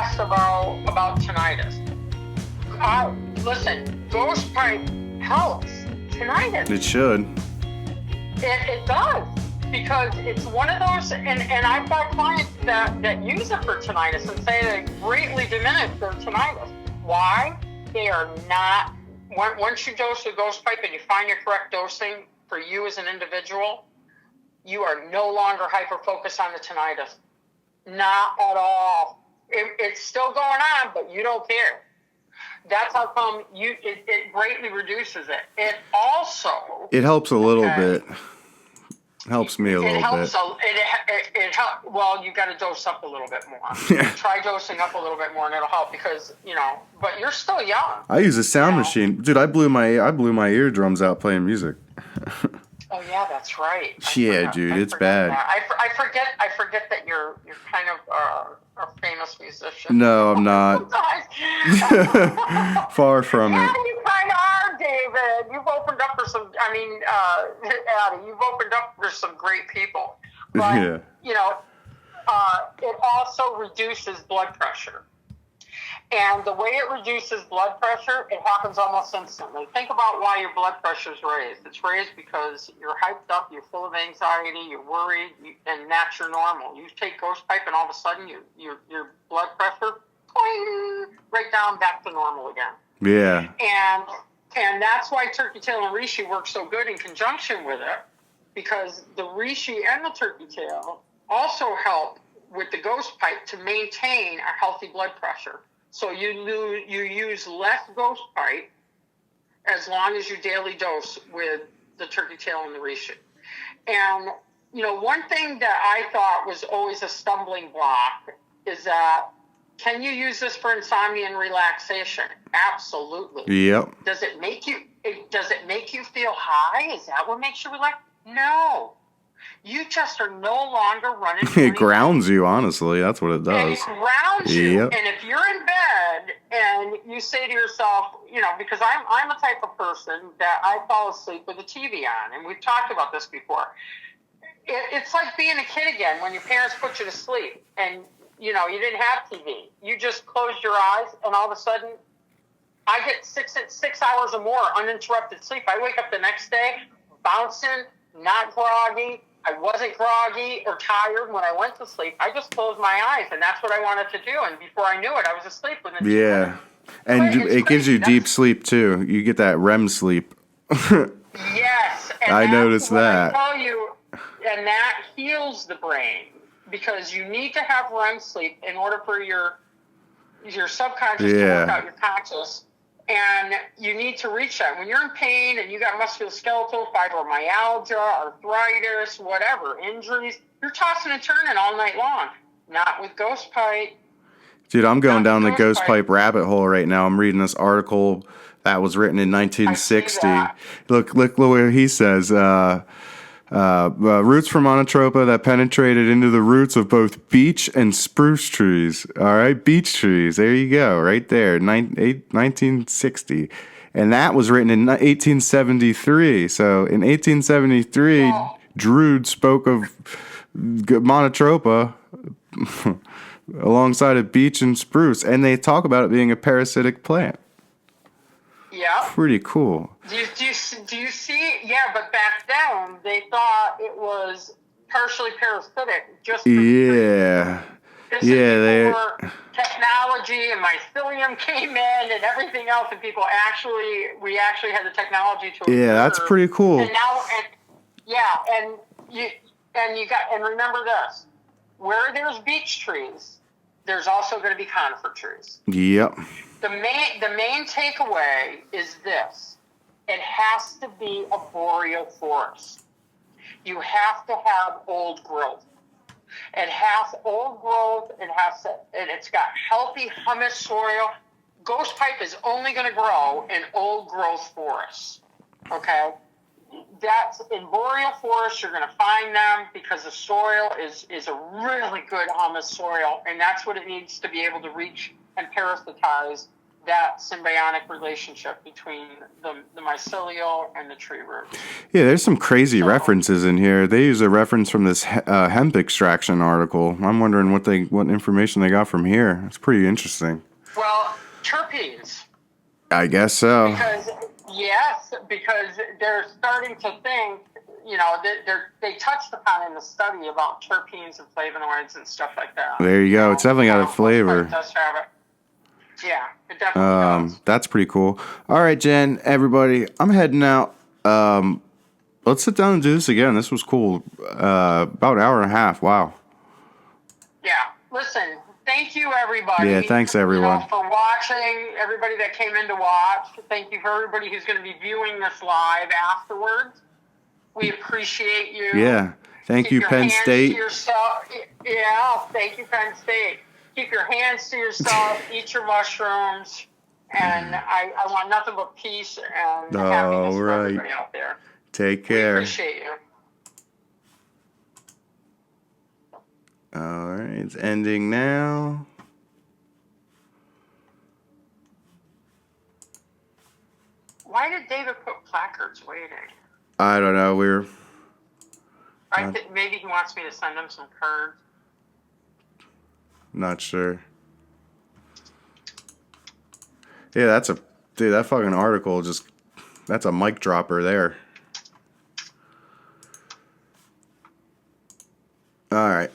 asked about tinnitus. Listen, ghost pipe helps tinnitus. It should. It does, because it's one of those, and I've got clients that use it for tinnitus and say they greatly diminish their tinnitus. Why? They are not, once you dose a ghost pipe and you find your correct dosing for you as an individual, you are no longer hyper-focused on the tinnitus. Not at all. It's still going on, but you don't care. That's how come it greatly reduces it. It also... It helps a little bit. Helps me a little helps bit. It helps. Well, you got to dose up a little bit more. Yeah. Try dosing up a little bit more, and it'll help because But you're still young. I use a sound machine, dude. I blew my eardrums out playing music. Oh yeah, that's right. Dude, it's bad. I forget that you're kind of a famous musician. No, I'm not. Far from it. Yeah, you kind of are, David. You've opened up for some. Addie, you've opened up for some great people. But, yeah. It also reduces blood pressure. And the way it reduces blood pressure, it happens almost instantly. Think about why your blood pressure is raised. It's raised because you're hyped up, you're full of anxiety, you're worried, and that's your normal. You take ghost pipe, and all of a sudden, your blood pressure, right down back to normal again. Yeah. And that's why turkey tail and reishi work so good in conjunction with it, because the reishi and the turkey tail also help with the ghost pipe to maintain a healthy blood pressure. So you use less ghost pipe as long as you daily dose with the turkey tail and the reishi. And, one thing that I thought was always a stumbling block is that, can you use this for insomnia and relaxation? Absolutely. Yep. Does it make you feel high? Is that what makes you relax? No. You just are no longer running. It grounds you, honestly. That's what it does. It grounds you. Yep. And if you're in bed and you say to yourself, because I'm a type of person that I fall asleep with the TV on, and we've talked about this before. It's like being a kid again when your parents put you to sleep and, you didn't have TV. You just closed your eyes, and all of a sudden, I get 6 hours or more uninterrupted sleep. I wake up the next day bouncing, not groggy. I wasn't groggy or tired when I went to sleep. I just closed my eyes, and that's what I wanted to do. And before I knew it, I was asleep within 2 minutes. And it gives you deep sleep, too. You get that REM sleep. Yes. And I noticed that. I tell you, and that heals the brain, because you need to have REM sleep in order for your subconscious to work out your conscious. And you need to reach that. When you're in pain and you got musculoskeletal, fibromyalgia, arthritis, whatever, injuries, you're tossing and turning all night long. Not with ghost pipe. Dude, I'm going down the ghost pipe rabbit hole right now. I'm reading this article that was written in 1960. Look what he says. Roots from Monotropa that penetrated into the roots of both beech and spruce trees. All right, beech trees. There you go, right there, 1960. And that was written in 1873. So in 1873, Drude spoke of Monotropa alongside of beech and spruce, and they talk about it being a parasitic plant. Yeah. Pretty cool. Do you see? Yeah, but back then they thought it was partially parasitic. Just for technology and mycelium came in and everything else, and we actually had the technology to. Yeah, that's pretty cool. And now, and remember this: where there's beech trees, there's also going to be conifer trees. Yep. The main takeaway is this: it has to be a boreal forest. You have to have old growth. It has old growth. And it's got healthy humus soil. Ghost pipe is only going to grow in old growth forests. Okay, that's in boreal forests. You're going to find them because the soil is a really good humus soil, and that's what it needs to be able to reach and parasitize that symbiotic relationship between the mycelial and the tree root. Yeah, there's some crazy references in here. They use a reference from this hemp extraction article. I'm wondering what information they got from here. It's pretty interesting. Well, terpenes. I guess so. Because they're starting to think, they touched upon in the study about terpenes and flavonoids and stuff like that. There you go. It's definitely got a flavor. It does have it. Yeah, it definitely does. That's pretty cool. All right, Jen, everybody, I'm heading out. Let's sit down and do this again. This was cool. About an hour and a half. Wow. Yeah. Listen, thank you, everybody. Yeah, thanks, everyone. For watching, everybody that came in to watch. Thank you for everybody who's going to be viewing this live afterwards. We appreciate you. Yeah. Thank you, Penn State. Yeah, thank you, Penn State. Keep your hands to yourself. Eat your mushrooms. And I want nothing but peace and happiness for everybody out there. Take care. We appreciate you. All right, it's ending now. Why did David put placards waiting? I don't know. Maybe he wants me to send him some cards. Not sure. Yeah, that fucking article that's a mic dropper there. All right.